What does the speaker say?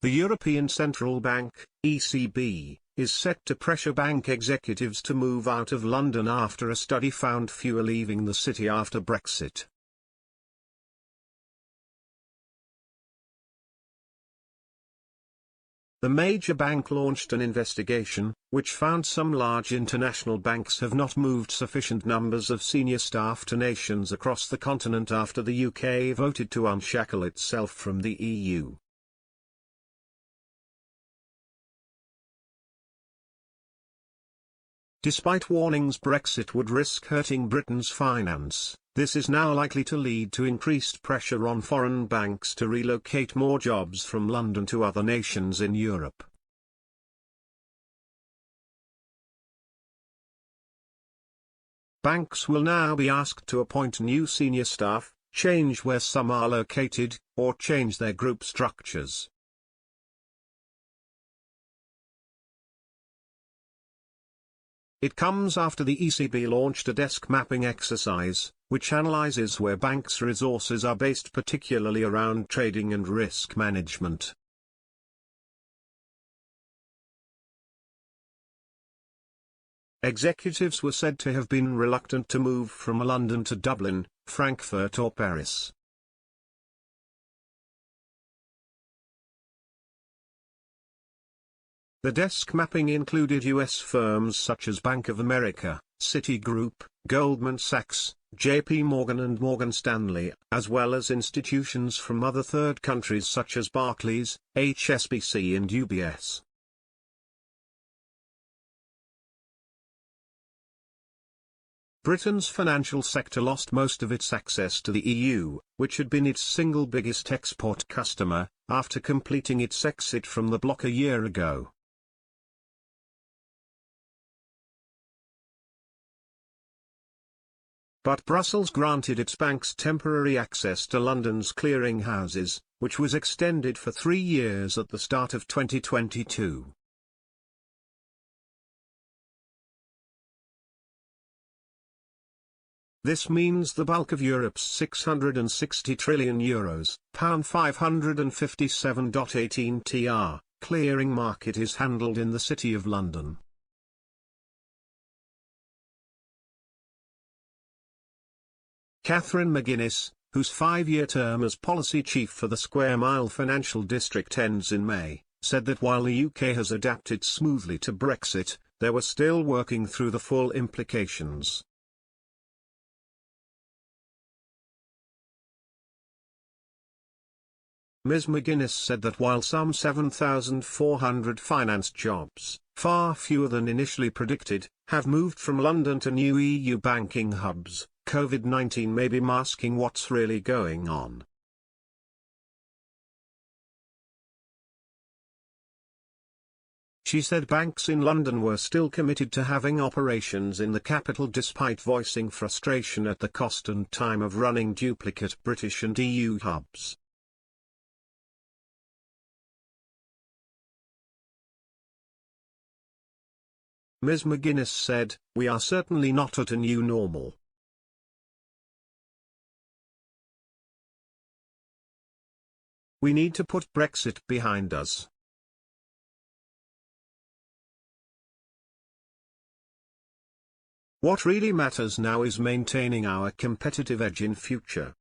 The European Central Bank, ECB, is set to pressure bank executives to move out of London after a study found fewer leaving the city after Brexit. The major bank launched an investigation, which found some large international banks have not moved sufficient numbers of senior staff to nations across the continent after the UK voted to unshackle itself from the EU. Despite warnings Brexit would risk hurting Britain's finance, this is now likely to lead to increased pressure on foreign banks to relocate more jobs from London to other nations in Europe. Banks will now be asked to appoint new senior staff, change where some are located, or change their group structures. It comes after the ECB launched a desk mapping exercise, which analyzes where banks' resources are based, particularly around trading and risk management. Executives were said to have been reluctant to move from London to Dublin, Frankfurt or Paris. The desk mapping included U.S. firms such as Bank of America, Citigroup, Goldman Sachs, J.P. Morgan and Morgan Stanley, as well as institutions from other third countries such as Barclays, HSBC and UBS. Britain's financial sector lost most of its access to the EU, which had been its single biggest export customer, after completing its exit from the bloc a year ago. But Brussels granted its banks temporary access to London's clearing houses, which was extended for 3 years at the start of 2022. This means the bulk of Europe's €660 trillion, £557.18 tr, clearing market is handled in the City of London. Catherine McGuinness, whose 5-year term as policy chief for the Square Mile Financial District ends in May, said that while the UK has adapted smoothly to Brexit, they were still working through the full implications. Ms. McGuinness said that while some 7,400 finance jobs, far fewer than initially predicted, have moved from London to new EU banking hubs, COVID-19 may be masking what's really going on. She said banks in London were still committed to having operations in the capital despite voicing frustration at the cost and time of running duplicate British and EU hubs. Ms. McGuinness said, "We are certainly not at a new normal. We need to put Brexit behind us. What really matters now is maintaining our competitive edge in future."